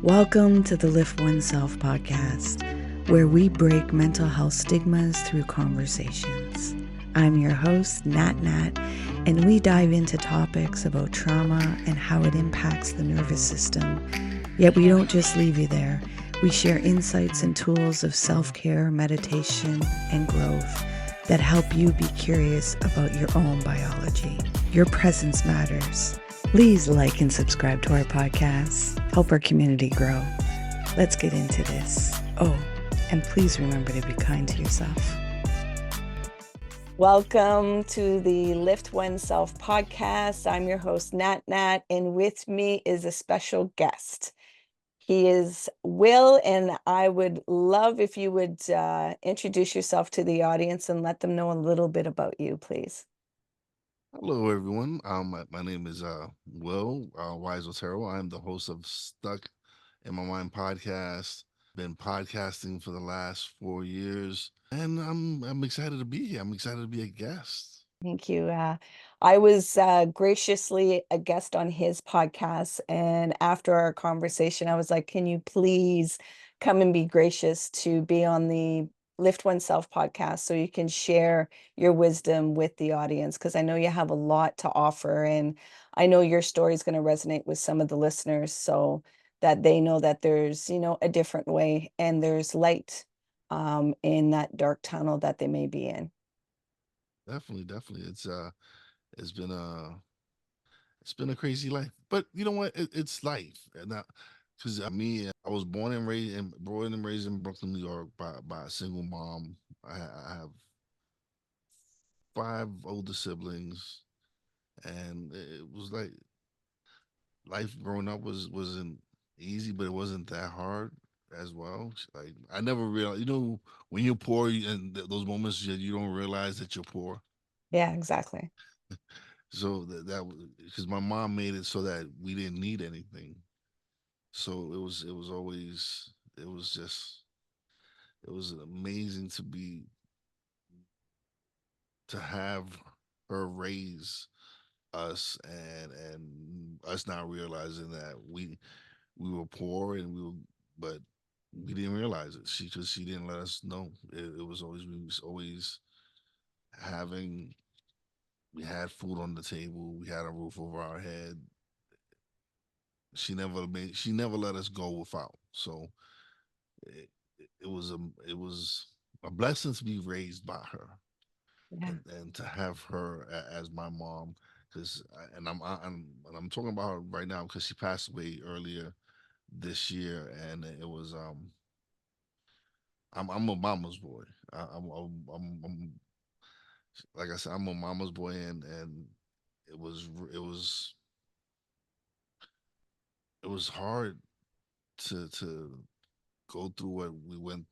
Welcome to the Lift Oneself podcast, where we break mental health stigmas through conversations. I'm your host, Nat, and we dive into topics about trauma and how it impacts the nervous system. Yet we don't just leave you there. We share insights and tools of self-care, meditation, and growth that help you be curious about your own biology. Your presence matters. Please like and subscribe to our podcast. Help our community grow. Let's get into this. Oh, and please remember to be kind to yourself. Welcome to the Lift Oneself podcast. I'm your host, Nat, and with me is a special guest. He is Will, and I would love if you would introduce yourself to the audience and let them know a little bit about you, please. Hello, everyone. My name is Will Wize Otero. I'm the host of Stuck in My Mind podcast. Been podcasting for the last 4 years, and I'm excited to be here. I'm excited to be a guest. Thank you. I was graciously a guest on his podcast, and after our conversation, I was like, "Can you please come and be gracious to be on the Lift Oneself podcast so you can share your wisdom with the audience? Because I know you have a lot to offer, and I know your story is going to resonate with some of the listeners, so that they know that there's, a different way and there's light in that dark tunnel that they may be in." Definitely. It's been a it's been a crazy life, but you know what? It's life, and because me, I was born and raised in Brooklyn, New York, by a single mom. I have five older siblings, and it was like life growing up wasn't easy, but it wasn't that hard as well. Like I never realized, when you're poor and those moments that you don't realize that you're poor. Yeah, exactly. So that because my mom made it so that we didn't need anything. So it was always it was just it was amazing to have her raise us and us not realizing that we were poor and but we didn't realize it. She didn't let us know. It was always we was always having we had food on the table. We had a roof over our head. She never let us go without. So it, it was a blessing to be raised by her Yeah. and to have her as my mom because I'm talking about her right now because she passed away earlier this year and it was I'm a mama's boy. I'm like I said, I'm a mama's boy, and it was it was it was hard to go through what we went.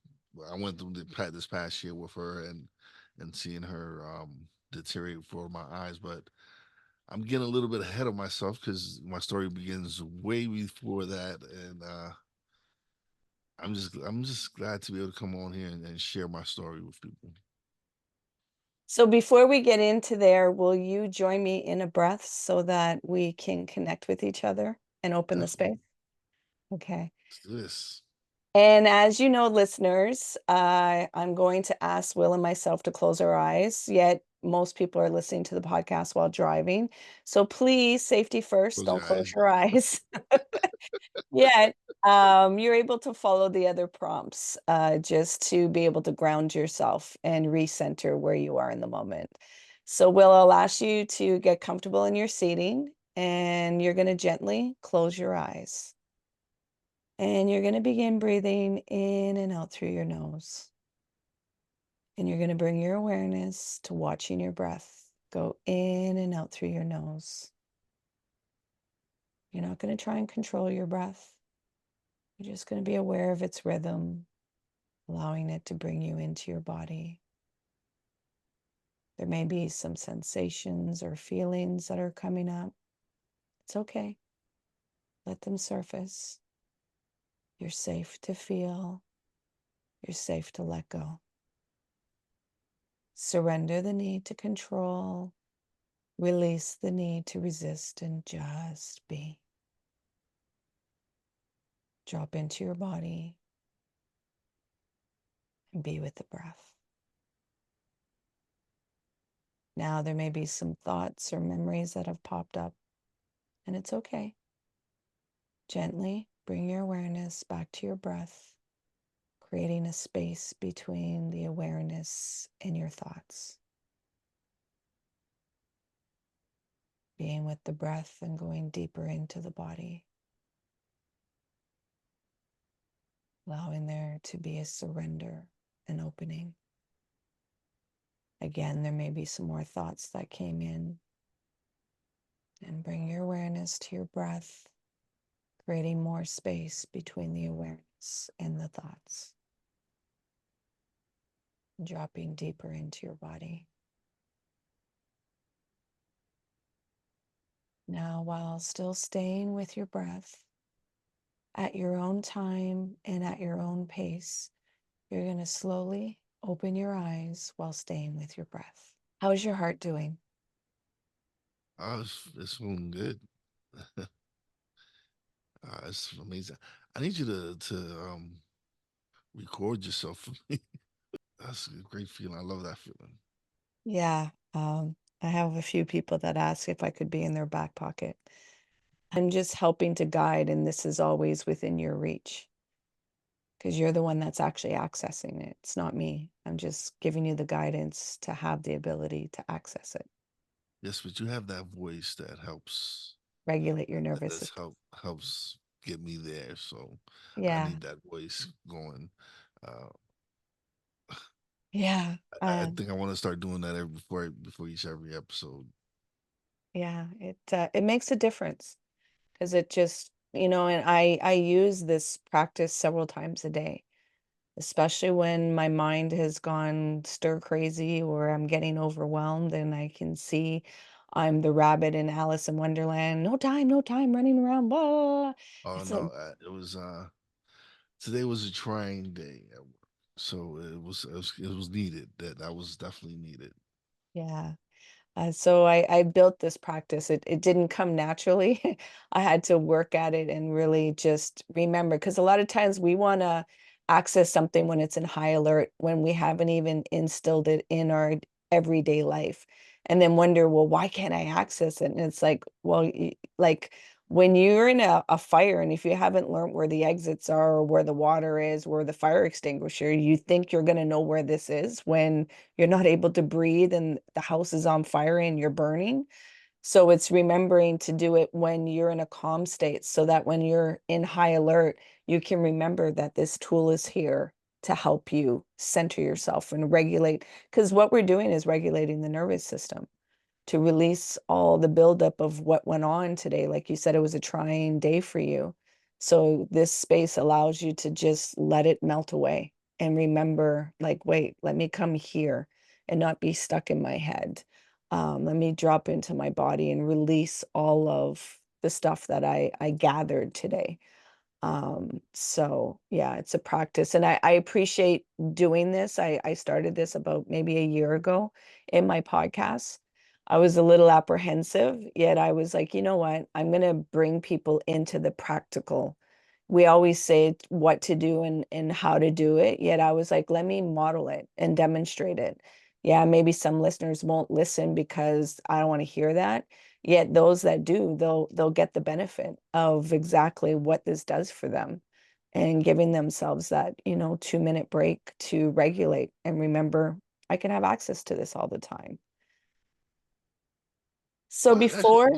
I went through this past year with her and seeing her deteriorate before my eyes, but I'm getting a little bit ahead of myself because my story begins way before that, and I'm just glad to be able to come on here and share my story with people. So before we get into there, will you join me in a breath so that we can connect with each other and open the Definitely. space? Okay. Let's do this. And as you know, listeners, I'm going to ask Will and myself to close our eyes, yet most people are listening to the podcast while driving. So please, safety first, Close don't your close eyes. your eyes. Yet, you're able to follow the other prompts, just to be able to ground yourself and recenter where you are in the moment. So, Will, I'll ask you to get comfortable in your seating, and you're going to gently close your eyes. And you're going to begin breathing in and out through your nose. And you're going to bring your awareness to watching your breath go in and out through your nose. You're not going to try and control your breath. You're just going to be aware of its rhythm, allowing it to bring you into your body. There may be some sensations or feelings that are coming up. It's okay. Let them surface. You're safe to feel. You're safe to let go. Surrender the need to control. Release the need to resist and just be. Drop into your body and be with the breath. Now there may be some thoughts or memories that have popped up, and it's okay. Gently bring your awareness back to your breath, creating a space between the awareness and your thoughts. Being with the breath and going deeper into the body. Allowing there to be a surrender and opening. Again, there may be some more thoughts that came in. And bring your awareness to your breath, creating more space between the awareness and the thoughts. Dropping deeper into your body. Now, while still staying with your breath, at your own time and at your own pace, you're going to slowly open your eyes while staying with your breath. How's your heart doing? It's feeling good. It's amazing. I need you to record yourself for me. That's a great feeling. I love that feeling. Yeah, I have a few people that ask if I could be in their back pocket. I'm just helping to guide, and this is always within your reach because you're the one that's actually accessing it. It's not me. I'm just giving you the guidance to have the ability to access it, Yes, but you have that voice that helps. regulate your That nervous does system. helps get me there. So I Yeah, need that voice going. Uh, yeah, I think I want to start doing that before every episode. yeah. It makes a difference because it just, and I use this practice several times a day, especially when my mind has gone stir crazy or I'm getting overwhelmed and I can see I'm the rabbit in Alice in Wonderland. No time running around. Blah, blah, blah. Oh It's like, no, it was today was a trying day at work, so it was needed. That was definitely needed. yeah. So I built this practice. It didn't come naturally. I had to work at it and really just remember, because a lot of times we want to access something when it's in high alert, when we haven't even instilled it in our everyday life, and then wonder, well, why can't I access it? And it's like, well, like when you're in a fire, and if you haven't learned where the exits are or where the water is, where the fire extinguisher, you think you're going to know where this is when you're not able to breathe and the house is on fire and you're burning. So it's remembering to do it when you're in a calm state so that when you're in high alert, you can remember that this tool is here to help you center yourself and regulate. Because what we're doing is regulating the nervous system to release all the buildup of what went on today. Like you said, it was a trying day for you. So this space allows you to just let it melt away and remember, like, wait, let me come here and not be stuck in my head. Let me drop into my body and release all of the stuff that I gathered today. So yeah, it's a practice. And I appreciate doing this. I started this about maybe a year ago in my podcast. I was a little apprehensive, yet I was like, you know what? I'm going to bring people into the practical. We always say what to do and how to do it. Yet I was like, let me model it and demonstrate it. Yeah, maybe some listeners won't listen because I don't want to hear that. Yet those that do, they'll get the benefit of exactly what this does for them and giving themselves that, 2-minute break to regulate and remember I can have access to this all the time. So Well, actually, before,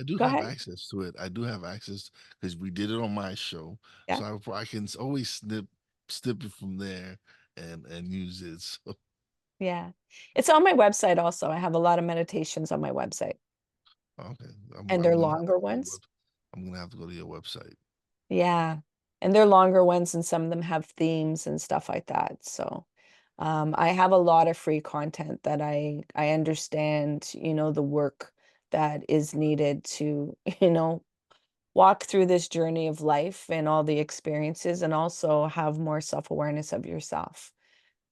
I do go have ahead. access to it. I do have access because we did it on my show, Yeah, so I can always snip it from there and use it. So yeah. It's on my website also. I have a lot of meditations on my website, okay, and they're I'm gonna have to longer go to your ones. web. I'm gonna have to go to your website. Yeah. And they're longer ones, and some of them have themes and stuff like that. So I have a lot of free content that I understand, the work that is needed to, walk through this journey of life and all the experiences and also have more self-awareness of yourself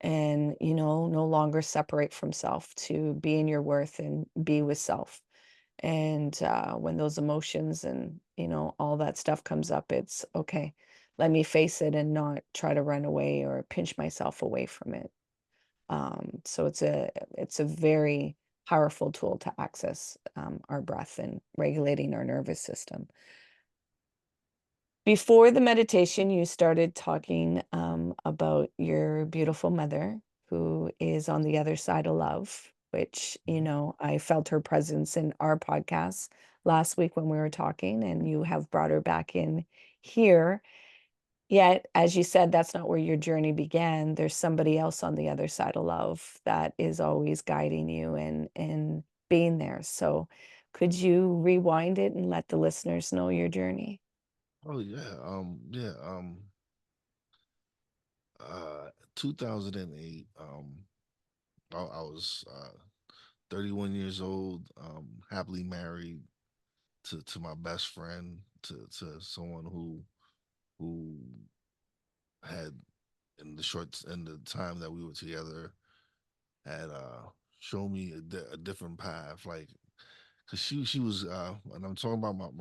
and, no longer separate from self to be in your worth and be with self. And when those emotions and all that stuff comes up, it's okay. let me face it and not try to run away or pinch myself away from it. So it's a very powerful tool to access our breath and regulating our nervous system. Before the meditation, you started talking about your beautiful mother, who is on the other side of love, which, Mhm. I felt her presence in our podcast last week when we were talking, and you have brought her back in here. Yet, as you said, that's not where your journey began. There's somebody else on the other side of love that is always guiding you and being there. So, could you rewind it and let the listeners know your journey? Oh yeah, 2008. I was 31 years old, happily married to my best friend, to someone who had in the time that we were together had shown me a different path. Like, cause she was, and I'm talking about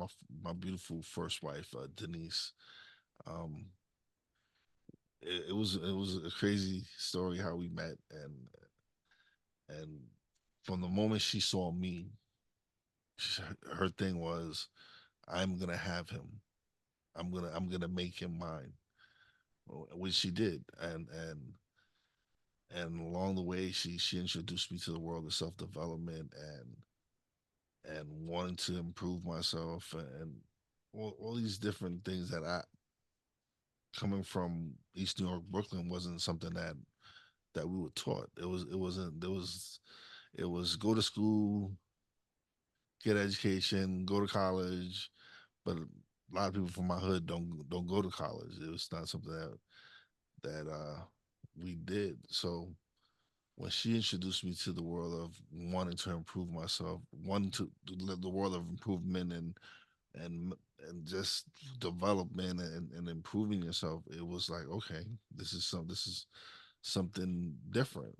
my beautiful first wife, Denise. Um, it was a crazy story how we met, and from the moment she saw me, her thing was, I'm gonna have him. I'm gonna make him mine, which she did, and along the way, she introduced me to the world of self development and wanting to improve myself and all these different things that I coming from East New York, Brooklyn wasn't something that we were taught. It was go to school, get education, go to college, but a lot of people from my hood don't go to college. It was not something that we did. So when she introduced me to the world of wanting to improve myself, wanting to the world of improvement and and just development and improving yourself, it was like, okay, this is something different.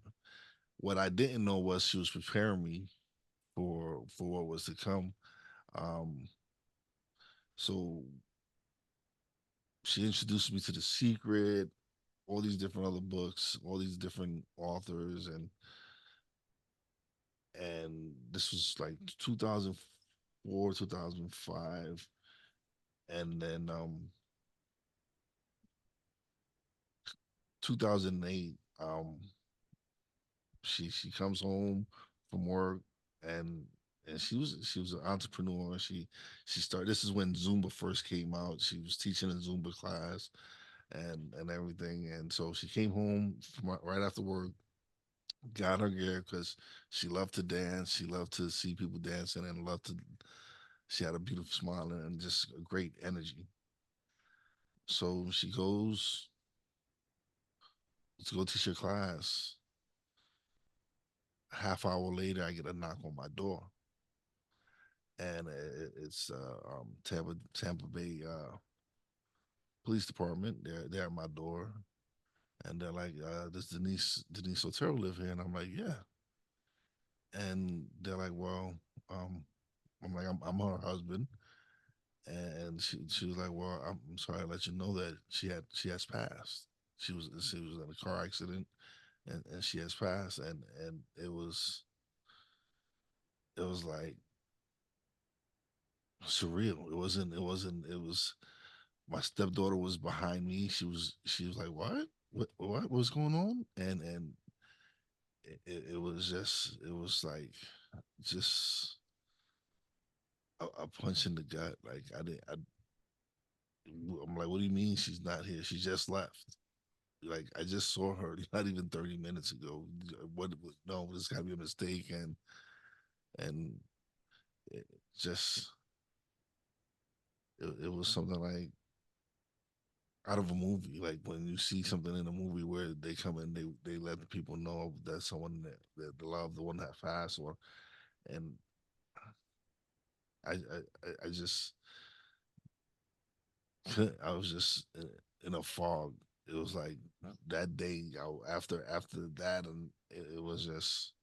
What I didn't know was she was preparing me for what was to come. Um, so she introduced me to The Secret, all these different other books, all these different authors, and this was like 2004, 2005, and then 2008. She comes home from work and she was an entrepreneur. She started. This is when Zumba first came out. She was teaching a Zumba class and everything. And so she came home from right after work, got her gear because she loved to dance. She loved to see people dancing and loved to. She had a beautiful smile and just a great energy. So she goes to go teach her class. Half hour later, I get a knock on my door, and it's Tampa Bay Police Department. They're at my door, and they're like, "Does Denise Otero live here?" And I'm like, "Yeah." And they're like, "Well," um, I'm like, "I'm her husband," and she was like, "Well, I'm sorry to let you know that she has passed. She was in a car accident, and she has passed." And it was like surreal. It was my stepdaughter was behind me. She was like, what was going on? And it was just it was like just a punch in the gut. Like I didn't. I'm like, what do you mean she's not here? She just left. Like I just saw her not even 30 minutes ago. What? No, this got to be a mistake. And it just it was something like out of a movie. Like when you see something in a movie where they come in, they let the people know that someone that the love the one that fast or and I just I was just in a fog. It was like that day after that, and it was just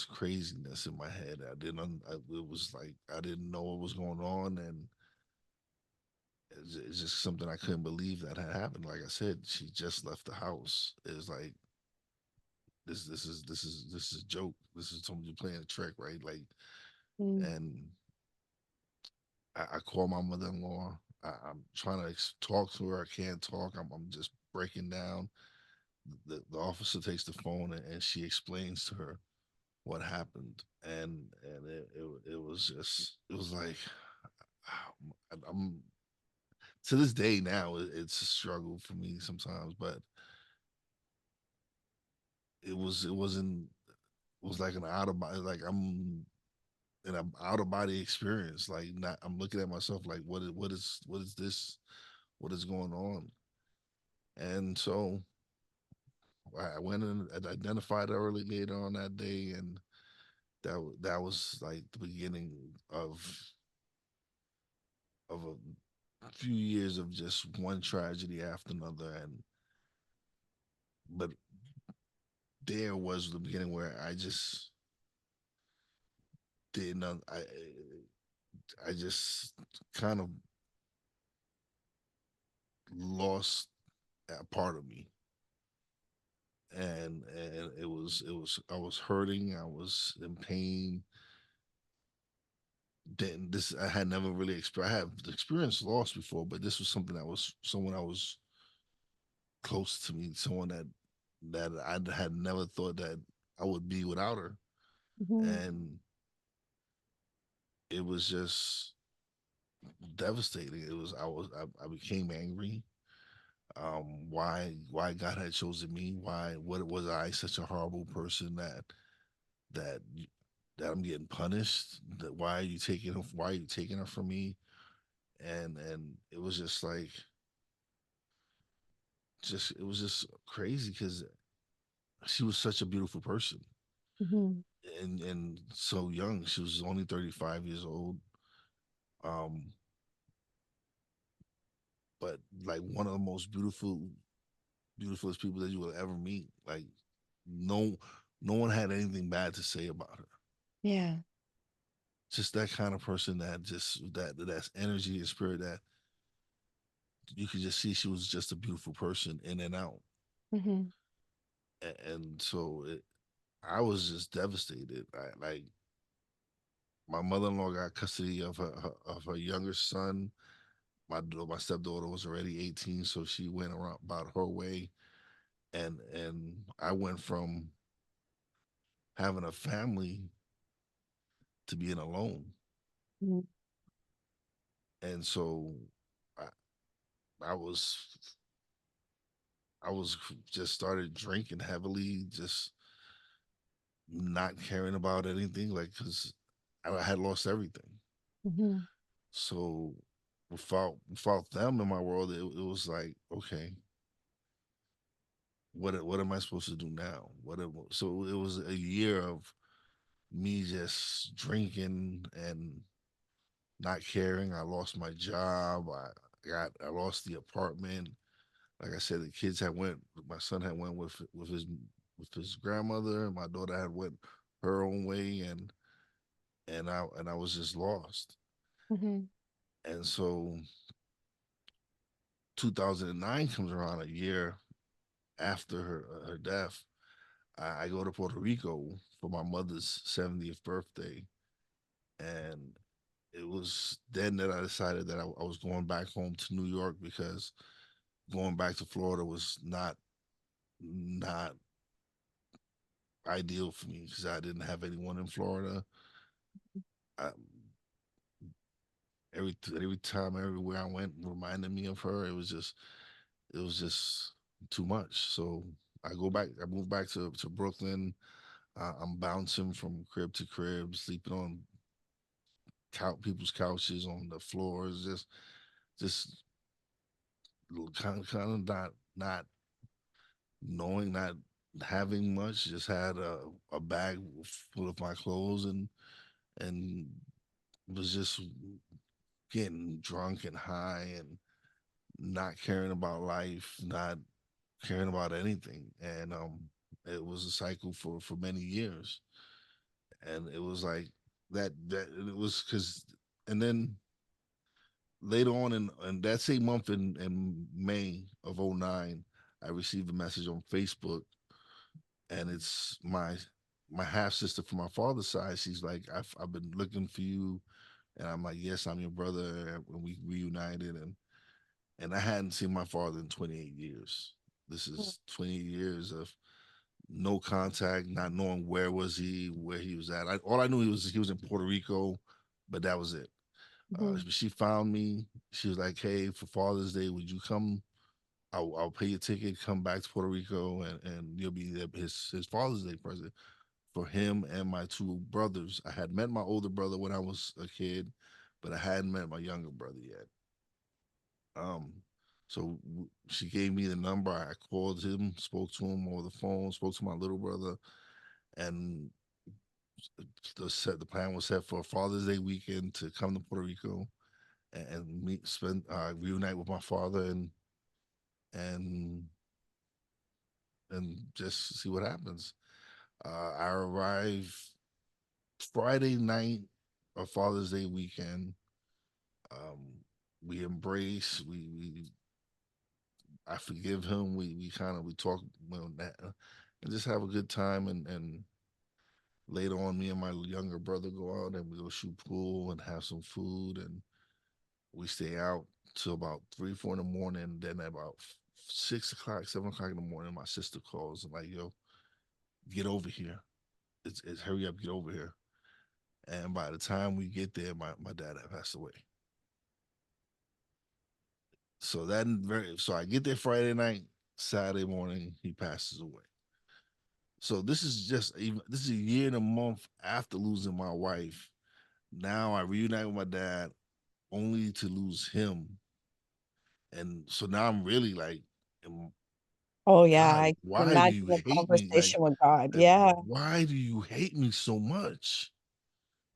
craziness in my head. I didn't. It was like I didn't know what was going on, it's just something I couldn't believe that had happened. Like I said, she just left the house. It's like this is a joke. This is somebody playing a trick, right? Like, Mm. and I call my mother-in-law. I'm trying to talk to her. I can't talk. I'm just breaking down. The officer takes the phone and she explains to her what happened, and it was just it was like I'm to this day now it's a struggle for me sometimes, but it was like an out of body, like I'm in an out of body experience. Like not, I'm looking at myself like what is this? What is going on? And so I went and identified early later on that day, and that was like the beginning of a few years of just one tragedy after another. And but there was the beginning where I just didn't. I just kind of lost a part of me, and it was I was hurting. I was in pain. Didn't this I had never really experienced. I have experienced loss before, but this was something that was someone I was close to me, someone that I had never thought that I would be without her, Mhm. and it was just devastating. It was I became angry. Why God had chosen me? Why what was I such a horrible person that that I'm getting punished? That why are you taking her from me? And it was just like just it was just crazy because she was such a beautiful person Mhm. and so young. She was only 35 years old. Um, but like one of the most beautifulest people that you will ever meet. Like no no one had anything bad to say about her. Yeah. Just that kind of person that just that's energy and spirit that you could just see she was just a beautiful person in and out. Mhm. And so I was just devastated. Like my mother-in-law got custody of of her younger son. My stepdaughter was already 18, so she went around about her way, and I went from having a family to being alone. Mhm. And so I, I was I was just started drinking heavily, just not caring about anything, like because I had lost everything. Mhm. So without them in my world, it was like okay, what am I supposed to do now? So it was a year of me just drinking and not caring. I lost my job. I lost the apartment. Like I said, the kids had went. My son had went with his grandmother. My daughter had went her own way, and I was just lost. Mhm. And so 2009 comes around, a year after her death. I go to Puerto Rico for my mother's 70th birthday, and it was then that I decided that I was going back home to New York because going back to Florida was not ideal for me because I didn't have anyone in Florida. I, every time, everywhere I went, reminded me of her. It was just too much. So I go back. I moved back to Brooklyn. I'm bouncing from crib to crib, sleeping on people's couches on the floors, just kind of not knowing, not having much. Just had a bag full of my clothes and was just getting drunk and high and not caring about life, not caring about anything. And it was a cycle for many years. And it was like that it was because and then later on in that same month in May of '09, I received a message on Facebook, and it's my half sister from my father's side. She's like, I've been looking for you, and I'm like, yes, I'm your brother. And we reunited, and I hadn't seen my father in 28 years. This is 28 years of no contact, not knowing where was he, where he was at. All I knew he was in Puerto Rico, but that was it. Mhm. She found me. She was like, "Hey, for Father's Day, would you come? I'll pay your ticket. Come back to Puerto Rico, and you'll be his Father's Day present for him and my two brothers. I had met my older brother when I was a kid, but I hadn't met my younger brother yet. Um, so she gave me the number. I called him, spoke to him over the phone, spoke to my little brother, and the plan was set for Father's Day weekend to come to Puerto Rico and meet, spend, reunite with my father, and and just see what happens. I arrive Friday night of Father's Day weekend. Um, we embrace. We I forgive him. We kind of we talk that, and just have a good time. And later on, me and my younger brother go out and we go shoot pool and have some food, and we stay out till about 3, 4 in the morning. Then at about 6 o'clock, 7 o'clock in the morning, my sister calls and like, "Yo, get over here. It's hurry up, get over here." And by the time we get there, my dad had passed away. So I get there Friday night, Saturday morning, he passes away. So this is a year and a month after losing my wife. Now I reunite with my dad only to lose him. And so now I'm really like, Oh yeah, God, I can why do imagine you the hate me? conversation with God. Like Yeah. why do you hate me so much?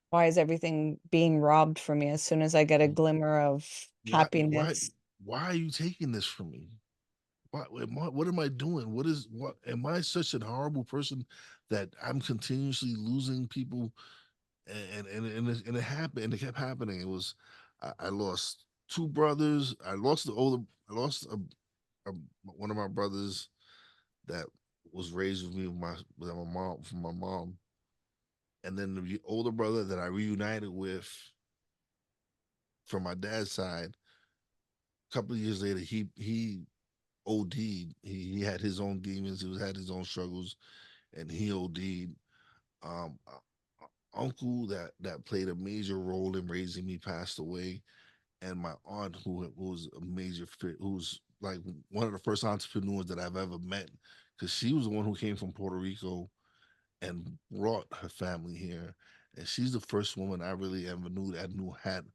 Why is everything being robbed from me as soon as I get a glimmer of Why why happiness? why are you taking this from me? What am I doing? What am I such a horrible person that I'm continuously losing people, and it happened, and it kept happening. I lost two brothers. I lost a, one of my brothers that was raised with me with my mom from my mom, and then the older brother that I reunited with from my dad's side. A couple of years later, he OD'd. He had his own demons. He had his own struggles, and he OD'd. Um, uncle that played a major role in raising me passed away, and my aunt who was a major who's like one of the first entrepreneurs that I've ever met, because she was the one who came from Puerto Rico and brought her family here, and she's the first woman I really ever knew that knew had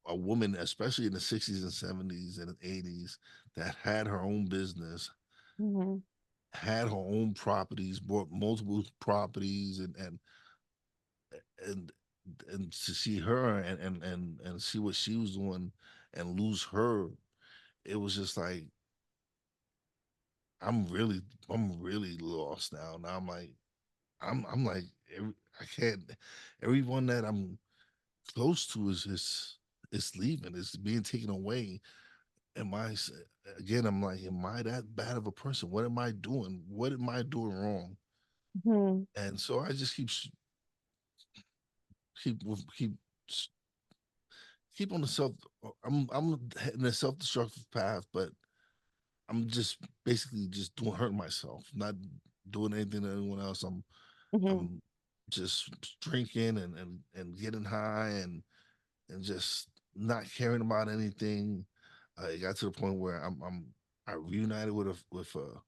a woman, especially in the '60s and '70s and '80s, that had her own business, Mhm. had her own properties, bought multiple properties, and and to see her and see what she was doing and lose her, it was just like I'm really I'm really lost now. Now I'm like I'm like I can't. Everyone that I'm close to is leaving. It's being taken away. Am I again? I'm like, am I that bad of a person? What am I doing? What am I doing wrong? Mhm. And so I just keep keep keep on the self. I'm in a self destructive path, but I'm just basically just doing hurting myself, not doing anything to anyone else. Mhm. I'm just drinking and getting high and just not caring about anything. It got to the point where I reunited with a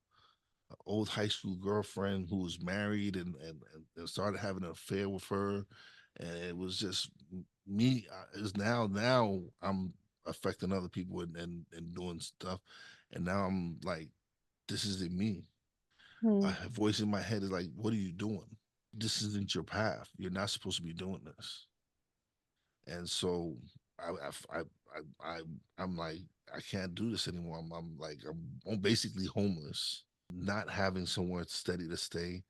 old high school girlfriend who was married and started having an affair with her, and it was just me. Is now I'm affecting other people and doing stuff, and now I'm like, this isn't me. Mhm. A voice in my head is like, what are you doing? This isn't your path. You're not supposed to be doing this. And so I I'm like, I can't do this anymore. I'm basically homeless, not having somewhere steady to stay,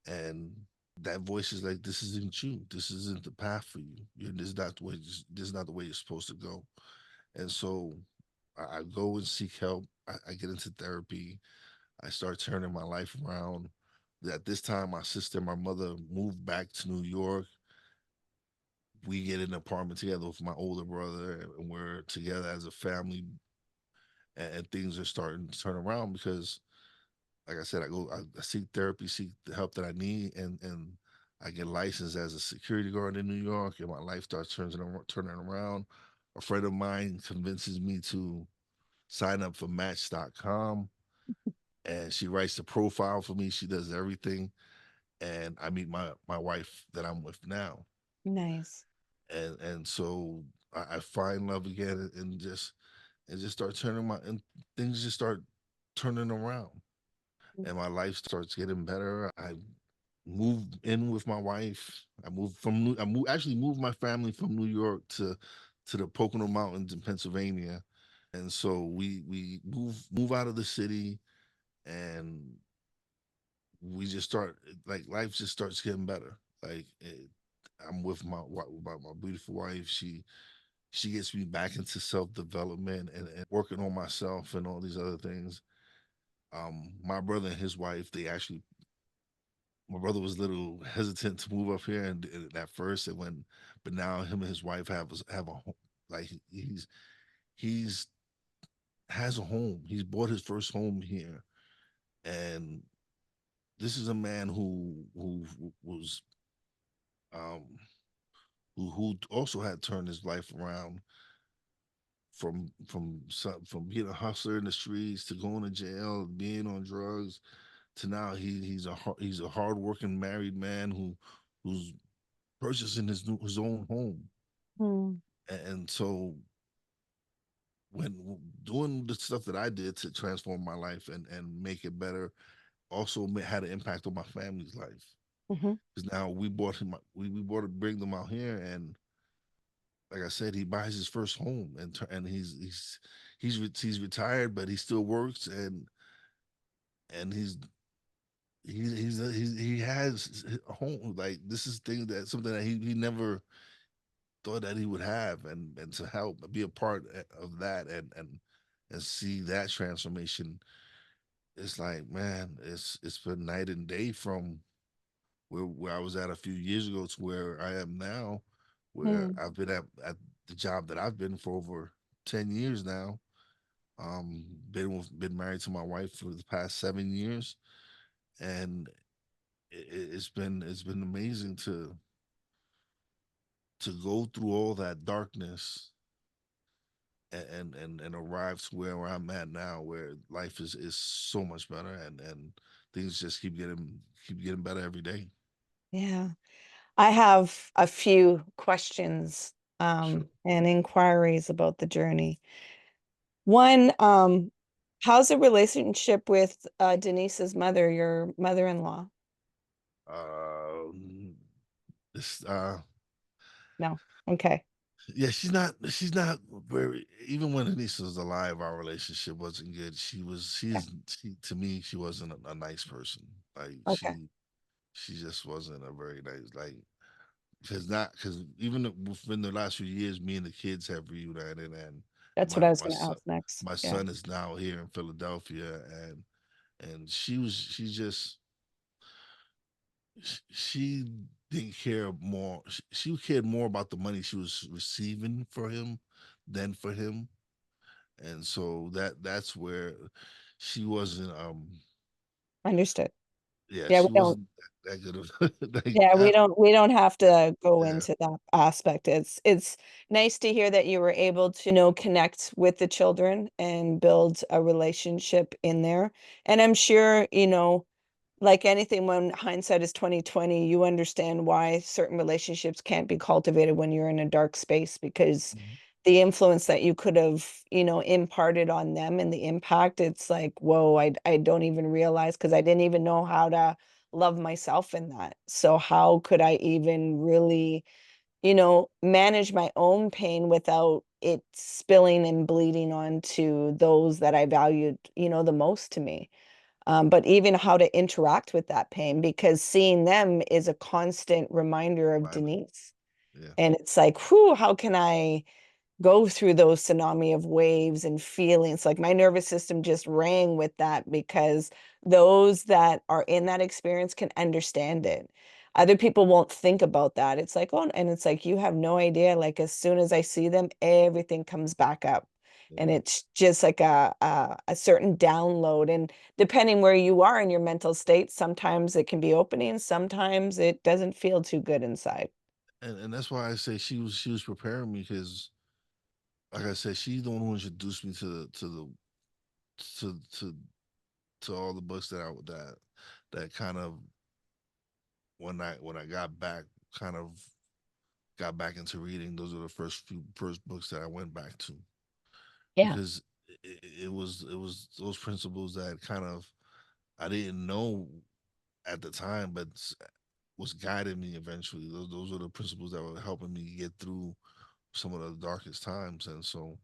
and that voice is like, this isn't you. This isn't the path for you. This is not the way. This is not the way you're supposed to go. And so I go and seek help. I get into therapy. I start turning my life around. At this time, my sister and my mother moved back to New York. We get an apartment together with my older brother, and we're together as a family. And things are starting to turn around because, like I said, I seek therapy, seek the help that I need, and I get licensed as a security guard in New York, and my life starts turning around. A friend of mine convinces me to sign up for Match.com, and she writes the profile for me. She does everything, and I meet my wife that I'm with now, Nice. and so I find love again, and just start turning my and things just start turning around, and my life starts getting better. I moved in with my wife. I moved actually moved my family from New York to the Pocono Mountains in Pennsylvania, and so we move out of the city, and we just start like life just starts getting better. I'm with my beautiful wife. She gets me back into self development and working on myself and all these other things. My brother and his wife, they actually, my brother was a little hesitant to move up here and at first, and when, but now him and his wife have a home. Like he's has a home. He's bought his first home here, and this is a man who was um who also had turned his life around from being a hustler in the streets to going to jail, being on drugs, to now he's a hardworking married man who's purchasing his own home. Mm. And so when doing the stuff that I did to transform my life and make it better, also had an impact on my family's life. Hmm. Because now we bought to bring them out here, and like I said, he buys his first home, and he's retired, but he still works, and he has a home. Like this is thing that something that he never thought that he would have, and to help be a part of that, and see that transformation. It's like, man, it's been night and day from where I was at a few years ago to where I am now, where Mm. I've been at the job that I've been for over 10 years now. Been married to my wife for the past 7 years, and it's been amazing to go through all that darkness and arrive to where I'm at now, where life is so much better, and things just keep getting better every day. Yeah. I have a few questions Sure. and inquiries about the journey. One, how's the relationship with Denise's mother, your mother-in-law? Um, this No. Okay. Yeah, she's not very, even when Anissa was alive, our relationship wasn't good. Okay. She, to me, she wasn't a nice person. Like Okay. she just wasn't a very nice, like, because even within the last few years, me and the kids have reunited, and That's what my I was my going to son ask next. my Yeah. son is now here in Philadelphia, and she just she didn't care more. She cared more about the money she was receiving for him than for him, and so that's where she wasn't. Understood. Yeah, Yeah, she we don't. wasn't that good of like Yeah, we don't have yeah, to go yeah. into that aspect. It's nice to hear that you were able to, connect with the children and build a relationship in there. And I'm sure, like anything, when hindsight is 2020, you understand why certain relationships can't be cultivated when you're in a dark space, because Mhm. the influence that you could have, imparted on them and the impact, it's like, whoa, I don't even realize, because I didn't even know how to love myself in that. So how could I even really, manage my own pain without it spilling and bleeding onto those that I valued, the most to me? But even how to interact with that pain, because seeing them is a constant reminder of Reminder. Denise. Yeah. And it's like, whew, how can I? go through those tsunami of waves and feelings. Like my nervous system just rang with that because those that are in that experience can understand it. Other people won't think about that. It's like, oh, and it's like you have no idea. Like as soon as I see them, everything comes back up. And Yeah. it's just like a certain download. And depending where you are in your mental state, sometimes it can be opening, sometimes it doesn't feel too good inside. And that's why I say she was preparing me because, like I said, she's the one who introduced me to to all the books that kind of when I got back kind of got back into reading. Those are the first books that I went back to Yeah. because it was those principles that kind of I didn't know at the time, but was guiding me eventually. Those are the principles that were helping me get through some of the darkest times, and so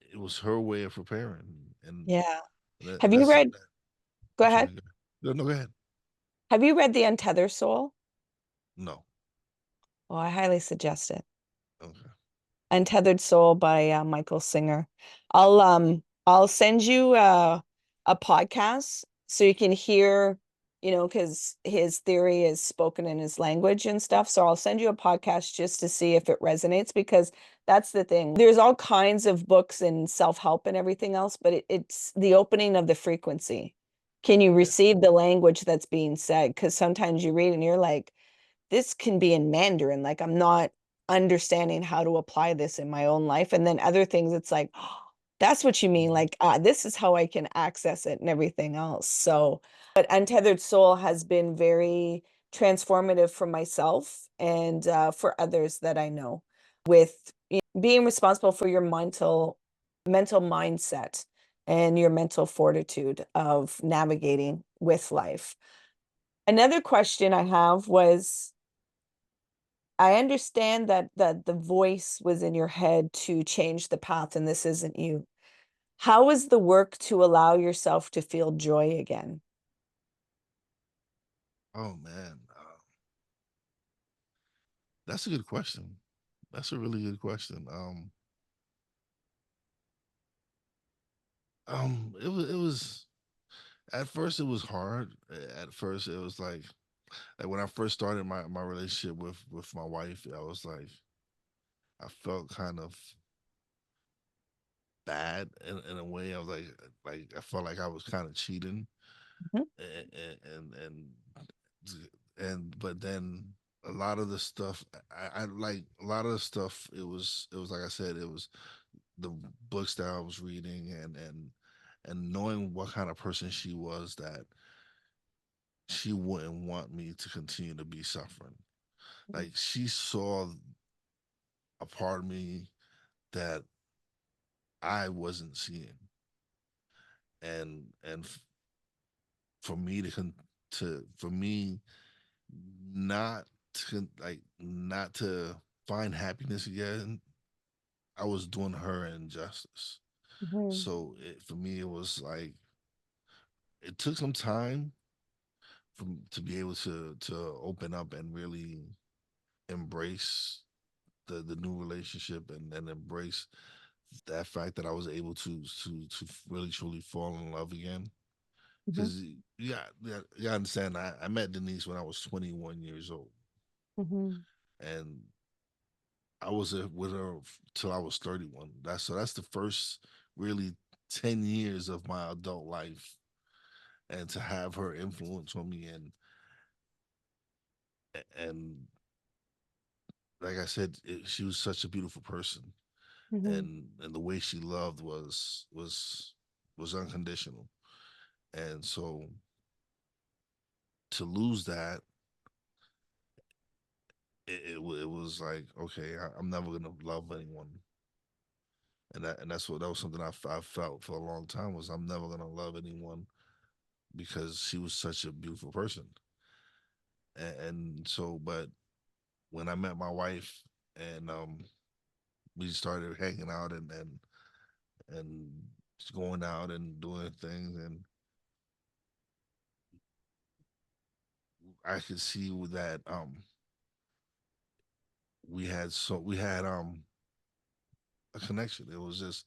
it was her way of preparing, Yeah. and Have you that's read, go I'm ahead. sorry. No, no, go ahead. Have you read The Untethered Soul? No. Well, I highly suggest it. Okay. Untethered Soul by Michael Singer. I'll send you a podcast so you can hear, because his theory is spoken in his language and stuff. So I'll send you a podcast just to see if it resonates, because that's the thing. There's all kinds of books and self-help and everything else, but it's the opening of the frequency. Can you Yeah. receive the language that's being said? Because sometimes you read and you're like, this can be in Mandarin. Like I'm not understanding how to apply this in my own life. And then other things, it's like, oh, that's what you mean. Mhm. Like, this is how I can access it and everything else. So, but Untethered Soul has been very transformative for myself and for others that I know, with being responsible for your mental mindset and your mental fortitude of navigating with life. Another question I have was, I understand that the voice was in your head to change the path, and this isn't you. How is the work to allow yourself to feel joy again? Oh man, that's a good question. That's a really good question. It was at first it was hard. At first it was like when I first started my relationship with my wife, I was like I felt kind of bad in a way. I was like I felt like I was kind of cheating, Mhm, and but then a lot of the stuff I like a lot of the stuff it was like I said it was the books that I was reading and knowing what kind of person she was that she wouldn't want me to continue to be suffering. Like she saw a part of me that I wasn't seeing, and for me to for me not not to find happiness again, I was doing her injustice. mhm, So for me, it was like it took some time to be able to open up and really embrace the new relationship and embrace that fact that I was able to really truly fall in love again. mhm, Because you understand, I met Denise when I was 21 years old, mhm, and I was with her till I was 31. That's the first really 10 years of my adult life, and to have her influence on me and like I said, she was such a beautiful person, mhm, and the way she loved was unconditional, and so to lose that, it was like okay, I'm never gonna love anyone, and that was something I felt for a long time was I'm never gonna love anyone because she was such a beautiful person, and so but when I met my wife and we started hanging out and just going out and doing things and I could see that we had a connection. It was just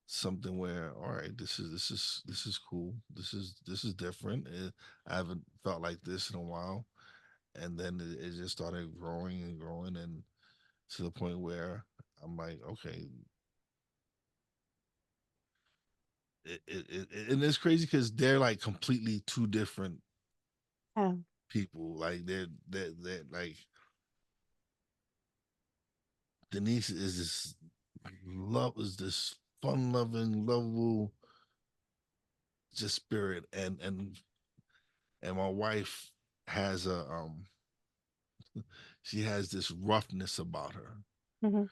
something where, all right, this is cool. This is different. I haven't felt like this in a while, and then it just started growing and growing, and to the point where I'm like, okay, and it's crazy because they're like completely two different Yeah. people. Like they're like Denise is this fun loving, lovable just spirit, and my wife has a she has this roughness about her, Hmm.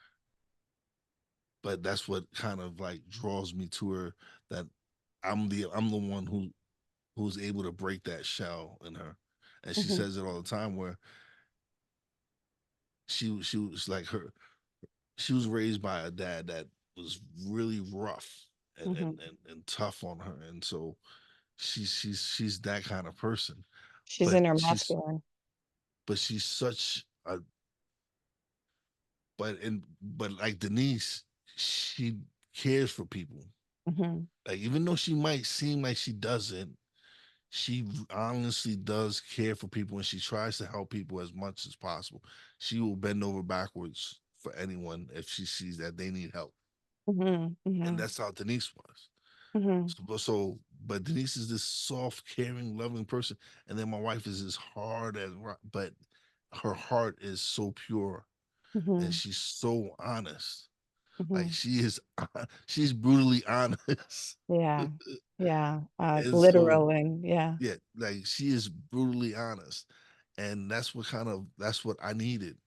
but that's what kind of like draws me to her, that I'm the one who's able to break that shell in her. And she Hmm. says it all the time, where she was like her she was raised by a dad that was really rough and Hmm. tough on her, and so she's that kind of person. She's but in her she's masculine. but she's such a but like Denise, she cares for people. Hmm. Like, even though she might seem like she doesn't, she honestly does care for people, and she tries to help people as much as possible. She will bend over backwards for anyone if she sees that they need help. Hmm. And Hmm. that's how Denise was. Hmm. But Denise is this soft, caring, loving person, and then my wife is as hard as but her heart is so pure, and Hmm. she's so honest. Like, Hmm. she's brutally honest. Yeah. Yeah. And so, Literal and yeah. yeah, like, she is brutally honest, and that's what I needed,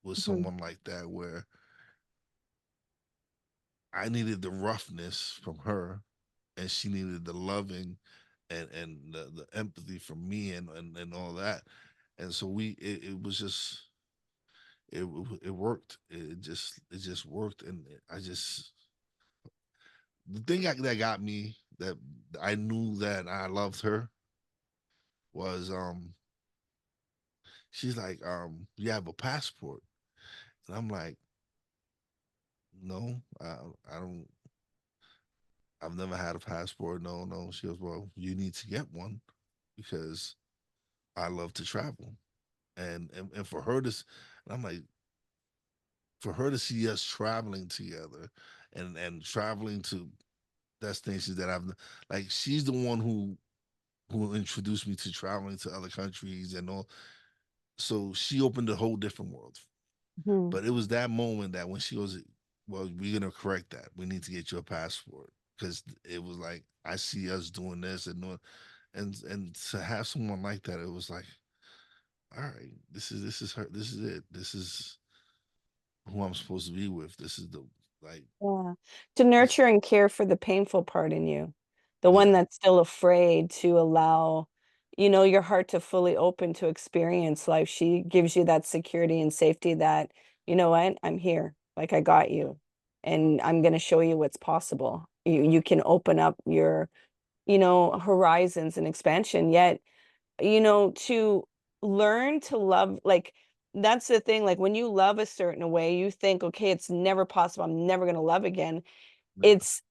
was Hmm. someone like that, where I needed the roughness from her, and she needed the loving and the empathy from me, and all that. And so it was just it it worked. It just worked, and I just the thing that got me, that I knew that I loved her, was she's like, you have a passport, and I'm like, no, I don't. I've never had a passport. No, no. She goes, well, you need to get one, because I love to travel, and for her to, and I'm like, for her to see us traveling together, and traveling to destinations that I've, like, she's the one who introduced me to traveling to other countries and all. So she opened a whole different world. Hmm. But it was that moment that when she goes, well, we're gonna correct that. We need to get you a passport, because it was like, I see us doing this and doing, and to have someone like that, it was like, all right, this is her, this is it, this is who I'm supposed to be with. This is the, like, Yeah. To this, nurture and care for the painful part in you, the one yeah, that's still afraid to allow, your heart to fully open to experience life. She gives you that security and safety that, you know what, I'm here. Like I got you. And I'm going to show you what's possible. You can open up your, horizons and expansion. Yet to learn to love, like that's the thing, like when you love a certain way, you think, okay, it's never possible. I'm never going to love again. yeah, It's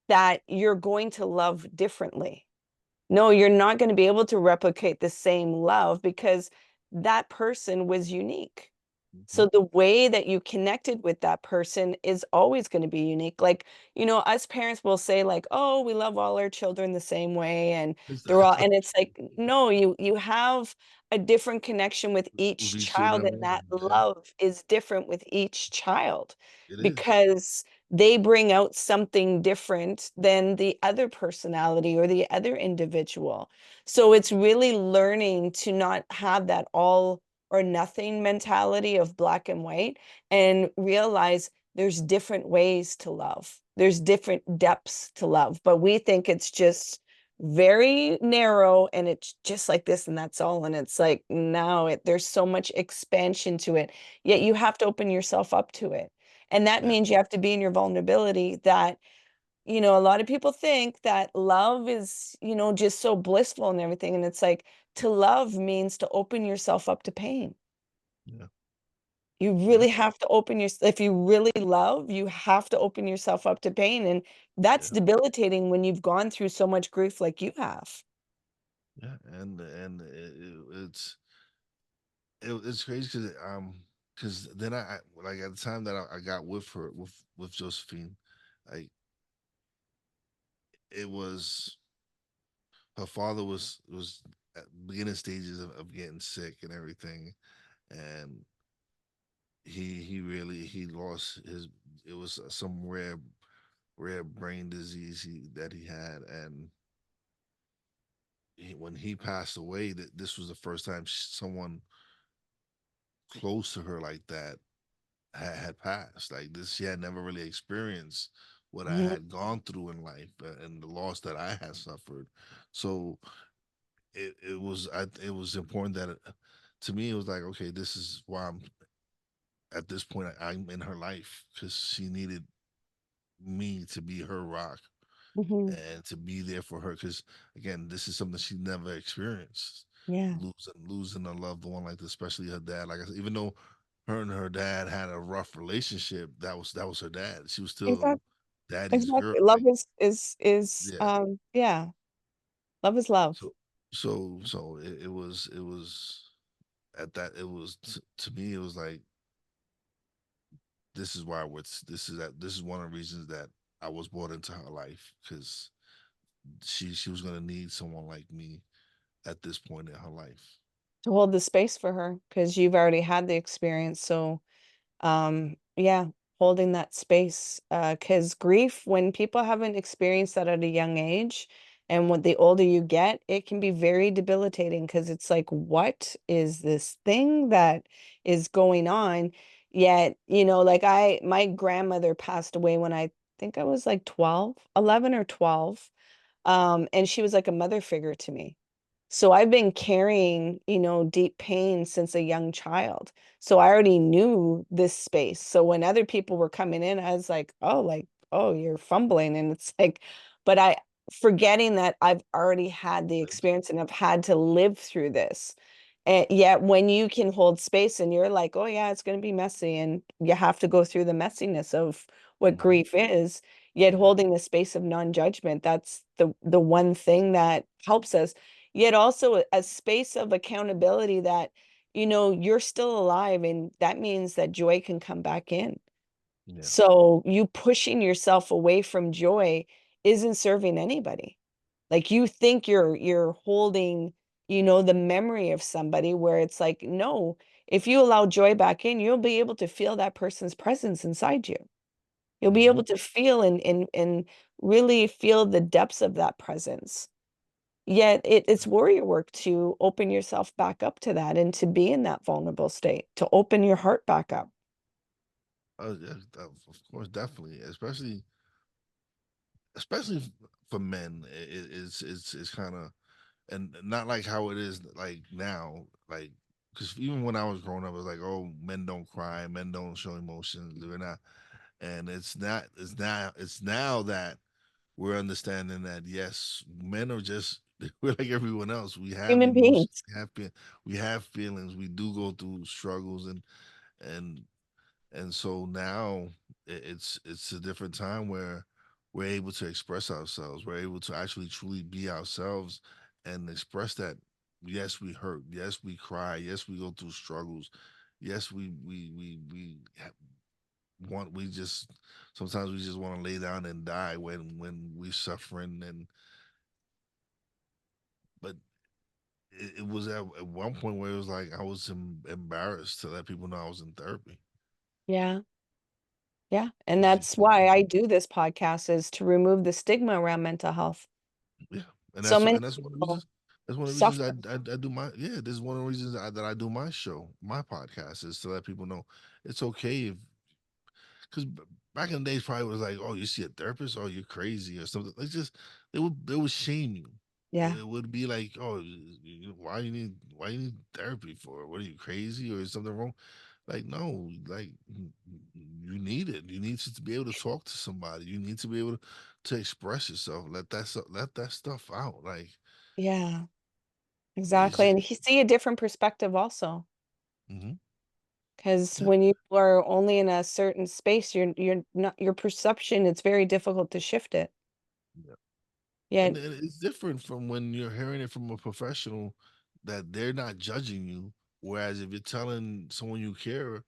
that you're going to love differently. No, you're not going to be able to replicate the same love because that person was unique. mm-hmm. So the way that you connected with that person is always going to be unique. Like, us parents will say like, "Oh, we love all our children the same way and they're all," Exactly. and it's like, no, you have a different connection with With each each of child, them, and that yeah, love is different with each child it is. because they bring out something different than the other personality or the other individual. So it's really learning to not have that all or nothing mentality of black and white and realize there's different ways to love. There's different depths to love, but we think it's just very narrow and it's just like this and that's all. And it's like, no, there's so much expansion to it. Yet you have to open yourself up to it. And that Yeah, means you have to be in your vulnerability that, a lot of people think that love is, just so blissful and everything. And it's like, to love means to open yourself up to pain. yeah, You Yeah, really have to open your, if you really love, you have to open yourself up to pain. And that's yeah, debilitating when you've gone through so much grief like you have. yeah, and it's crazy because then like at the time that I got with her with Josephine, like it was her father was at beginning stages of getting sick and everything, and he really he lost his, it was some rare brain disease that he had, and when he passed away, that this was the first time someone close to her like that had passed. Like this, she had never really experienced what I Mhm. had gone through in life, and the loss that I had suffered. So it was important that to me it was like, okay, this is why I'm at this point. I'm in her life because she needed me to be her rock Mhm. and to be there for her. Because again, this is something she never experienced, Yeah. losing a loved one like this, especially her dad. Like I said, even though her and her dad had a rough relationship, that was her dad. She was still Exactly. daddy's girl. Exactly. Love Like is yeah. yeah. Love is love. So it was at that it was to me it was like this is why what's this is one of the reasons that I was brought into her life because she was gonna need someone like me at this point in her life. To hold the space for her because you've already had the experience. So yeah, holding that space. Because grief, when people haven't experienced that at a young age, and when the older you get, it can be very debilitating because it's like, what is this thing that is going on? Yet, like my grandmother passed away when I think I was like 12, 11 or 12. And she was like a mother figure to me. So I've been carrying, deep pain since a young child. So I already knew this space. So when other people were coming in, I was like, oh, you're fumbling. And it's like, but forgetting that I've already had the experience and I've had to live through this. And yet when you can hold space and you're like, oh yeah, it's going to be messy and you have to go through the messiness of what Mm-hmm. grief is, yet Yeah, holding the space of non-judgment, that's the one thing that helps us, yet also a space of accountability that, you're still alive and that means that joy can come back in. yeah, So you pushing yourself away from joy isn't serving anybody. Like you think you're holding, the memory of somebody where it's like, no, if you allow joy back in, you'll be able to feel that person's presence inside you. You'll be mm-hmm. able to feel and really feel the depths of that presence. Yet it's warrior work to open yourself back up to that and to be in that vulnerable state, to open your heart back up. Yeah, of course, definitely, especially for men. It's kind of, and not like how it is like now, like because even when I was growing up, it was like, oh, men don't cry, men don't show emotions, they're not, and it's now that we're understanding that yes, men are just we're like everyone else. We have Human emotions, beings. we have feelings, we do go through struggles, and and so now it's a different time where we're able to express ourselves. We're able to actually truly be ourselves and express that. Yes, we hurt. Yes, we cry. Yes, we go through struggles. Yes, want we just sometimes we just want to lay down and die when we're suffering, and but it was at one point where it was like I was embarrassed to let people know I was in therapy. Yeah. Yeah. And 'Cause that's why I do this podcast, is to remove the stigma around mental health. yeah, So many and that's one of the people reasons. That's one of the reasons suffer. I do my yeah. This is one of the reasons that I do my show, my podcast, is to let people know it's okay if because back in the days probably was like, oh, you see a therapist, oh, you're crazy or something. It's just they would shame you. Yeah. It would be like, oh, why you need therapy for? What are you crazy or is something wrong? Like no, like you need it. You need to be able to talk to somebody. You need to be able to express yourself. Let that stuff out. Like Yeah. it's Exactly. just And you see a different perspective also. mhm. Because Yeah, when you are only in a certain space, you're not your perception, it's very difficult to shift it. yeah. Yet, And it's different from when you're hearing it from a professional that they're not judging you. Whereas if you're telling someone you care,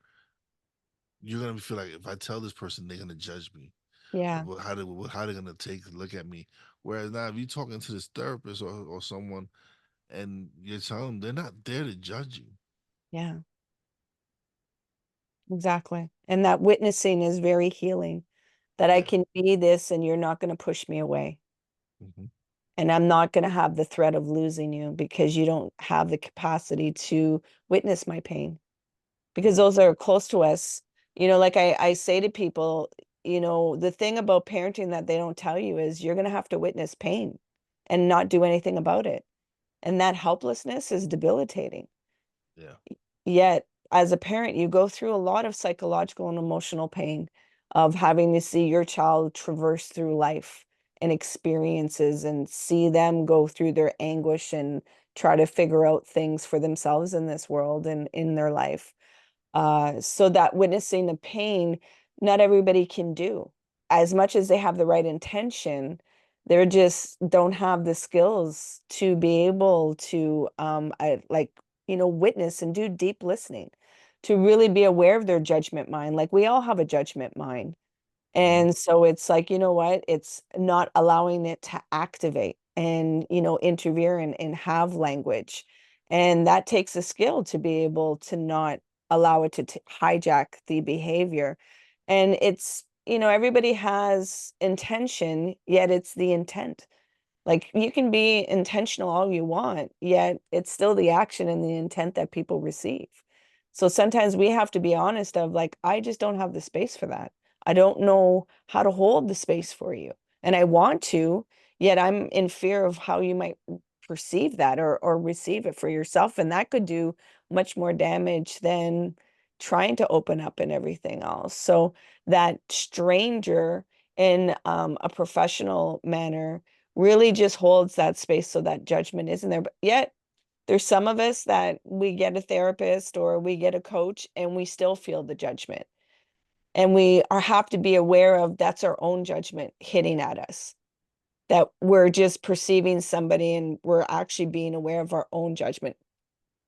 you're gonna feel like if I tell this person, they're gonna judge me. yeah, How they gonna take look at me? Whereas now, if you're talking to this therapist or someone, and you're telling them they're not there to judge you. yeah, exactly. And that witnessing is very healing. That I Yeah. can be this and you're not going to push me away. Hmm. And I'm not going to have the threat of losing you because you don't have the capacity to witness my pain. Because Right. those are close to us. Like I say to people, the thing about parenting that they don't tell you is you're going to have to witness pain and not do anything about it. And that helplessness is debilitating. Yeah. Yet, as a parent, you go through a lot of psychological and emotional pain of having to see your child traverse through life and experiences and see them go through their anguish and try to figure out things for themselves in this world and in their life. So that witnessing the pain, not everybody can do. As much as they have the right intention, they just don't have the skills to be able to, witness and do deep listening, to really be aware of their judgment mind. Like we all have a judgment mind. Hmm. And so it's like, you know what? It's not allowing it to activate and, interfere and have language. And that takes a skill to be able to not allow it to hijack the behavior. And everybody has intention, yet it's the intent. Like you can be intentional all you want, yet it's still the action and the intent that people receive. So sometimes we have to be honest of like, I just don't have the space for that. I don't know how to hold the space for you. And I want to, yet I'm in fear of how you might perceive that or receive it for yourself. And that could do much more damage than trying to open up and everything else. So that stranger in a professional manner really just holds that space so that judgment isn't there. But yet, there's some of us that we get a therapist or we get a coach and we still feel the judgment. And we have to be aware of that's our own judgment hitting at us, that we're just perceiving somebody and we're actually being aware of our own judgment.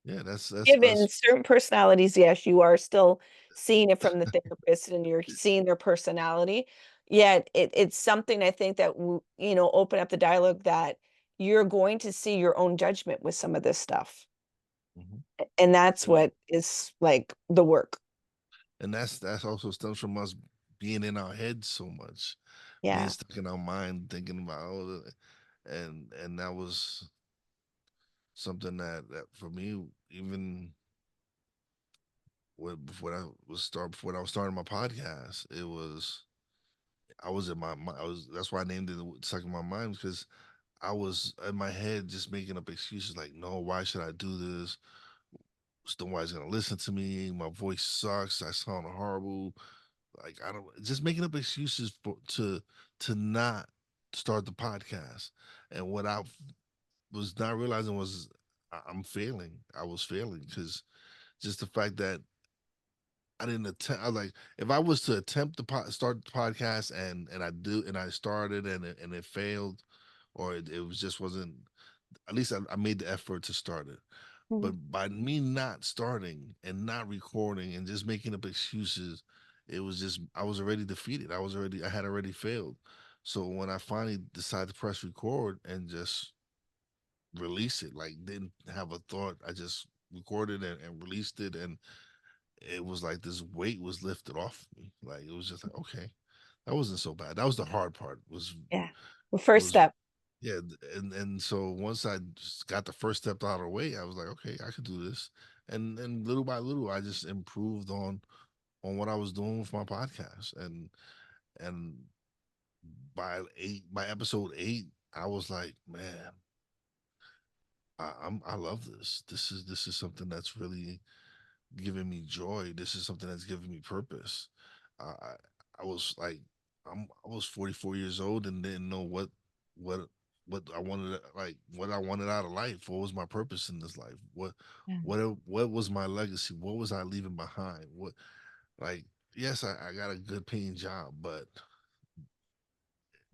Yeah. That's Given us. certain personalities, yes, you are still seeing it from the therapist and you're seeing their personality. Yet it's something I think that open up the dialogue that you're going to see your own judgment with some of this stuff. Hmm. And that's And what is like the work. that's also stems from us being in our heads so much, being Yeah. stuck in our mind, thinking about and that was something that for me, even when I was starting my podcast, it was I was in I was that's why I named it stuck in my mind because I was in my head just making up excuses like, no, why should I do this? Nobody's gonna listen to me. My voice sucks. I sound horrible. Like I don't just making up excuses to not start the podcast. And what I was not realizing was I'm failing. I was failing because just the fact that I didn't attempt. I like if I was to attempt to start the podcast and I started and it failed, or it was just wasn't. At least I made the effort to start it. Mhm. But by me not starting and not recording and just making up excuses, it was just I was already defeated. I had already failed. So when I finally decided to press record and just release it, like didn't have a thought, I just recorded and released it, and it was like this weight was lifted off me. Like it was just like, okay, that wasn't so bad. That was the hard part. Yeah. The first Was step. yeah, and so once I just got the first step out of the way, I was like, okay, I could do this, and little by little, I just improved on what I was doing with my podcast, and by episode 8, I was like, man, I love this. This is something that's really giving me joy. This is something that's giving me purpose. I was like, I was 44 years old and didn't know what what I wanted, like what I wanted out of life. What was my purpose in this life? Yeah. What was my legacy? What was I leaving behind? What, like, yes, I got a good paying job, but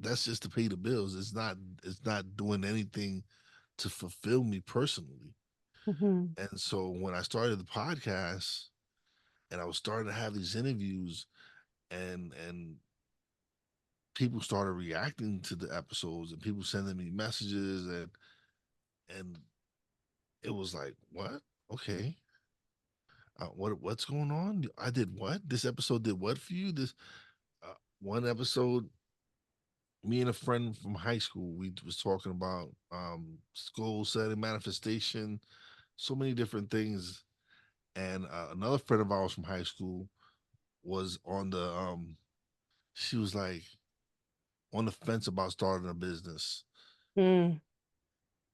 that's just to pay the bills. It's not doing anything to fulfill me personally. Hmm. And so when I started the podcast and I was starting to have these interviews, and people started reacting to the episodes and people sending me messages, and it was like, what? Okay. What's going on? I did what? This episode did what for you? This one episode, me and a friend from high school, we was talking about goal setting, manifestation, so many different things. And another friend of ours from high school was on the she was like on the fence about starting a business, Mm.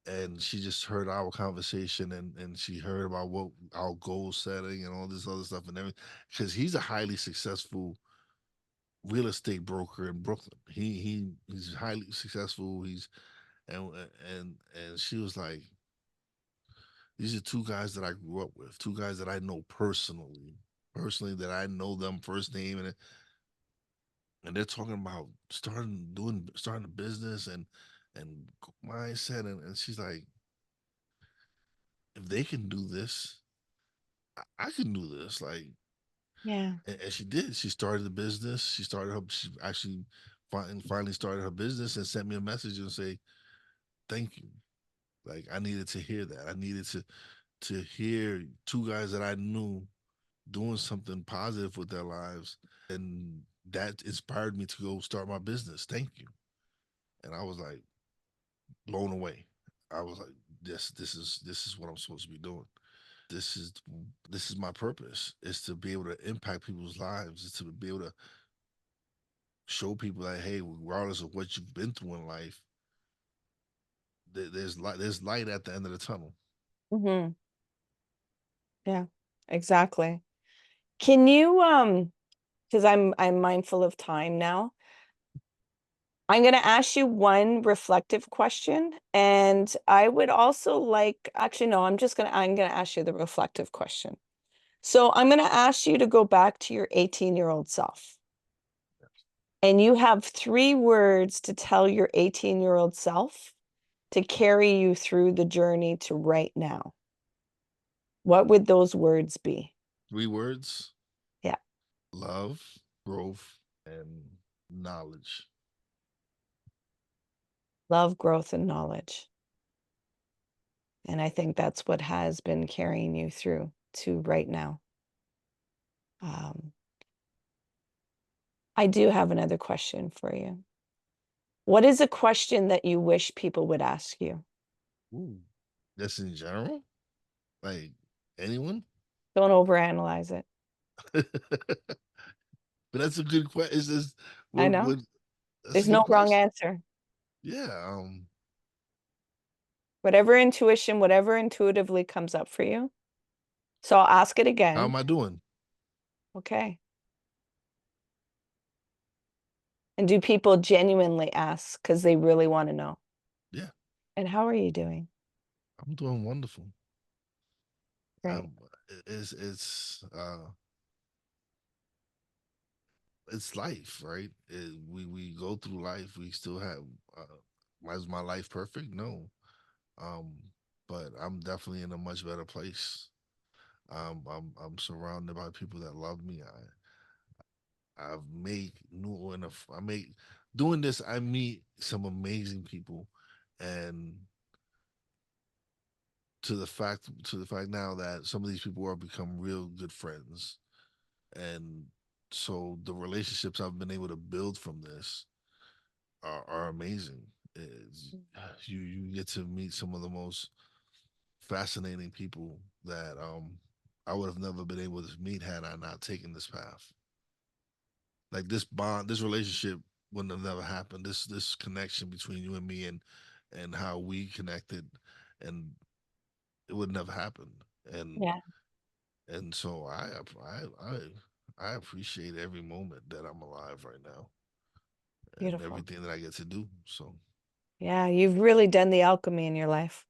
and she just heard our conversation, and she heard about what our goal setting and all this other stuff and everything, because he's a highly successful real estate broker in Brooklyn. He's highly successful. He's and and she was like, these are two guys that I grew up with, two guys that I know personally, that I know them first name, and they're talking about starting a business and mindset, and she's like, if they can do this, I can do this. Like, Yeah. and she did. She started the business. She actually finally started her business and sent me a message and say thank you. Like, I needed to hear that. I needed to hear two guys that I knew doing something positive with their lives, and that inspired me to go start my business. Thank you. And I was like blown away. I was like, this is what I'm supposed to be doing. This is this is my purpose. Is to be able to impact people's lives. Is to be able to show people that, hey, regardless of what you've been through in life, there's light. There's light at the end of the tunnel. Hmm. Yeah, exactly. Can you because I'm mindful of time now. I'm going to ask you one reflective question, and I would also like, actually, no, I'm going to ask you the reflective question. So I'm going to ask you to go back to your 18-year-old self, and you have 3 words to tell your 18-year-old self to carry you through the journey to right now. What would those words be? 3 words: Yeah, love, growth, and knowledge. love, growth, and knowledge. And I think that's what has been carrying you through to right now. Um, I do have another question for you. What is a question that you wish people would ask you? Ooh. Just in general, like anyone. Don't overanalyze it. But that's a good question. Is this I know. what? That's a There's good no wrong question. answer. Yeah. Whatever intuitively comes up for you. So I'll ask it How again. am I doing? Okay. And do people genuinely ask because they really want to know? Yeah, And how are you doing? I'm doing wonderful. Great. Um, it's life, right? We go through life. We still have. Is my life perfect? No. Um, but I'm definitely in a much better place. I'm surrounded by people that love me. I've made new enough. I make doing this. I meet some amazing people, and to the fact now that some of these people are become real good friends, and so the relationships I've been able to build from this are amazing. It's, you get to meet some of the most fascinating people that I would have never been able to meet had I not taken this path. Like this bond, this relationship wouldn't have never happened. This connection between you and me, and how we connected, and it would never happen. And Yeah, and so I appreciate every moment that I'm alive right now and beautiful. everything that I get to do. So Yeah, you've really done the alchemy in your life.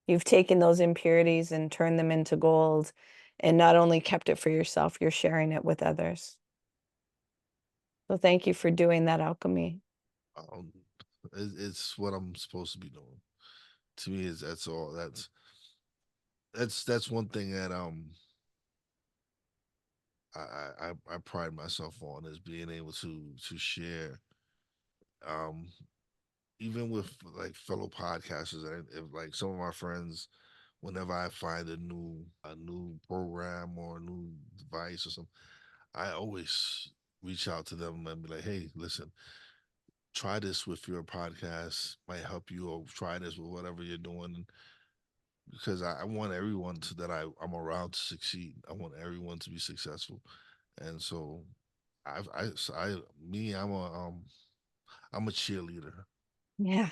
You've taken those impurities and turned them into gold, and not only kept it for yourself, you're sharing it with others. So thank you for doing that alchemy. Um, it's what I'm supposed to be doing. To me, is that's all. That's one thing that I pride myself on, is being able to share, um even with like fellow podcasters. And if like some of my friends, whenever I find a new program or a new device or something, I always reach out to them and be like, hey, listen, try this with your podcast, might help you, or try this with whatever you're doing, because I want everyone to that I'm around to succeed. I want everyone to be successful. And so me, I'm a cheerleader. Yeah,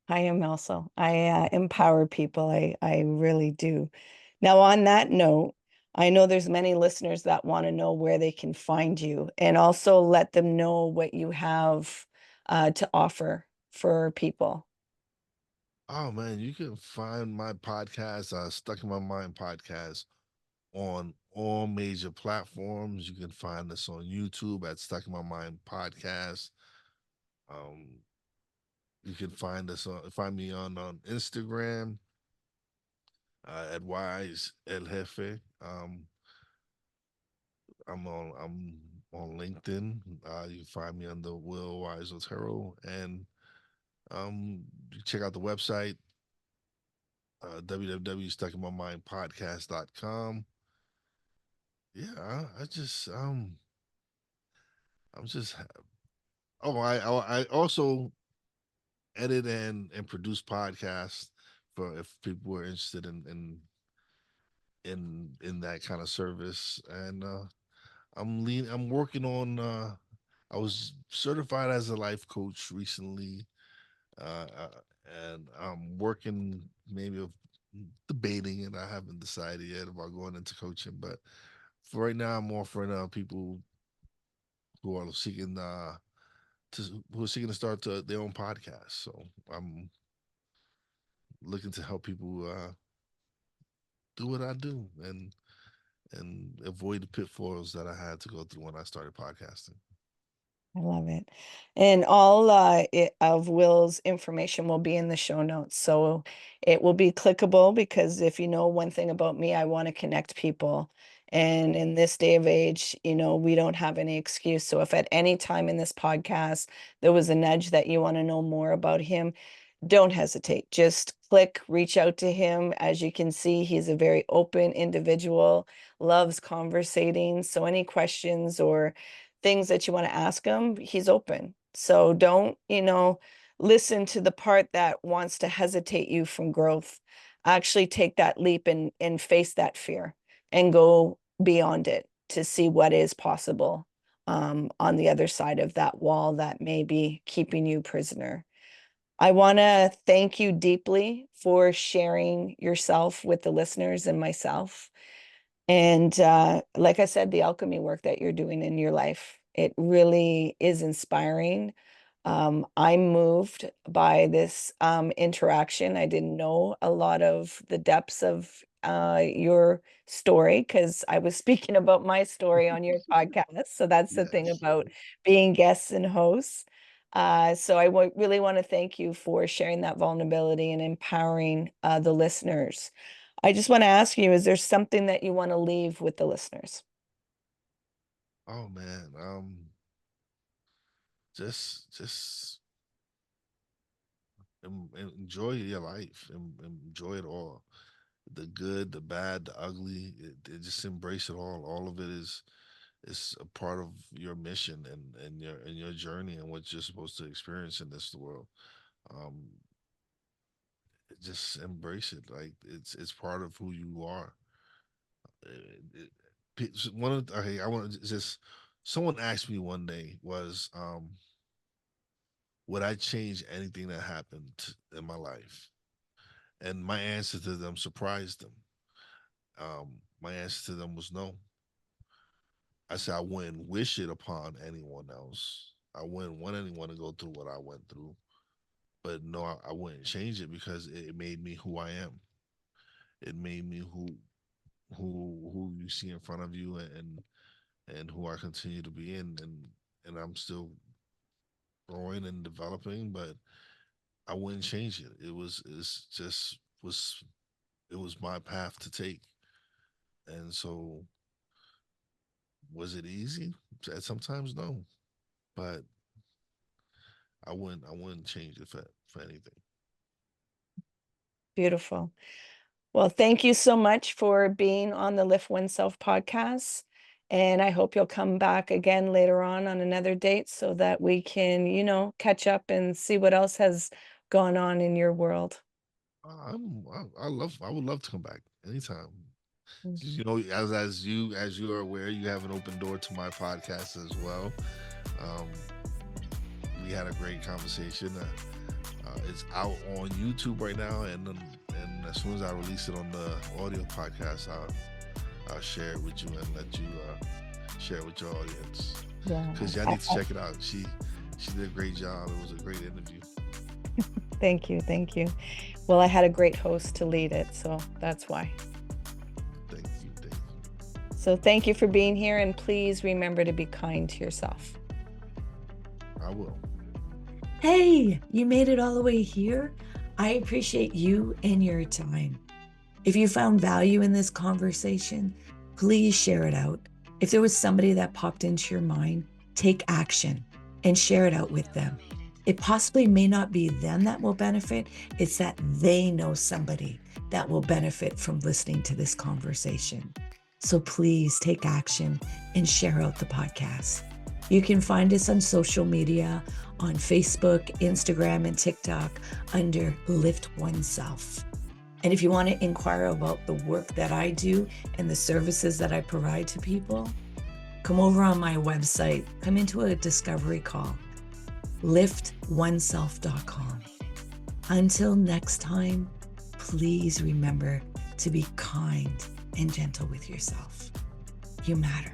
I am also. I empower people. I really do. Now, on that note, I know there's many listeners that want to know where they can find you, and also let them know what you have to offer for people. Oh man, you can find my podcast, Stuck in My Mind podcast, on all major platforms. You can find us on YouTube at Stuck in My Mind Podcast. Um, you can find me on Instagram at Wise El Jefe. I'm on LinkedIn. You can find me under Will Wise Otero, and you check out the website, www.stuckinmymindpodcast.com. Yeah, I'm just. Oh, I also edit and produce podcasts for if people are interested in that kind of service. And I'm working on. I was certified as a life coach recently, uh, uh, and I'm working, maybe debating, and I haven't decided yet about going into coaching. But for right now, I'm offering people who are seeking who are seeking to start their own podcast. So I'm looking to help people do what I do, and avoid the pitfalls that I had to go through when I started podcasting. I love it. And all of Will's information will be in the show notes. So it will be clickable, because if you know one thing about me, I want to connect people. And in this day of age, we don't have any excuse. So if at any time in this podcast there was a nudge that you want to know more about him, don't hesitate. Just click, reach out to him. As you can see, he's a very open individual, loves conversating. So any questions or things that you want to ask him, he's open. So don't, listen to the part that wants to hesitate you from growth. Actually take that leap and face that fear and go beyond it to see what is possible on the other side of that wall that may be keeping you prisoner. I want to thank you deeply for sharing yourself with the listeners and myself. And like I said, the alchemy work that you're doing in your life, it really is inspiring. I'm moved by this interaction. I didn't know a lot of the depths of your story, because I was speaking about my story on your podcast. So that's the thing Yes. about being guests and hosts. So I really want to thank you for sharing that vulnerability and empowering the listeners. I just want to ask you, is there something that you want to leave with the listeners? Oh man. Just enjoy your life, and enjoy it all. The good, the bad, the ugly. Just embrace it all. All of it is a part of your mission, and your journey, and what you're supposed to experience in this world. Um, just embrace it. Like it's part of who you are. One of okay, I want to just. Someone asked me one day, was would I change anything that happened in my life? And my answer to them surprised them. My answer to them was no. I said I wouldn't wish it upon anyone else. I wouldn't want anyone to go through what I went through. but no, I wouldn't change it because it made me who I am. It made me who you see in front of you, and who I continue to be in, and I'm still growing and developing, but I wouldn't change it. It was my path to take. And so, was it easy? Sometimes no, but I wouldn't change it for anything. Beautiful. Well, thank you so much for being on the Lift Oneself podcast. And I hope you'll come back again later on another date so that we can, catch up and see what else has gone on in your world. I would love to come back anytime. Mm. You know, as you are aware, you have an open door to my podcast as well. Um, we had a great conversation. It's out on YouTube right now, and as soon as I release it on the audio podcast, I'll share it with you and let you share it with your audience, Yeah. because y'all need to check it out. She did a great job. It was a great interview. Thank you. Thank you. Well, I had a great host to lead it, so that's why. Thank you. Thank you. So thank you for being here, and please remember to be kind to yourself. I will. Hey, you made it all the way here. I appreciate you and your time. If you found value in this conversation, please share it out. If there was somebody that popped into your mind, take action and share it out with them. It possibly may not be them that will benefit. It's that they know somebody that will benefit from listening to this conversation. So please take action and share out the podcast. You can find us on social media on Facebook, Instagram, and TikTok under Lift Oneself. And if you want to inquire about the work that I do and the services that I provide to people, come over on my website, come into a discovery call, LiftOneself.com. Until next time, please remember to be kind and gentle with yourself. You matter.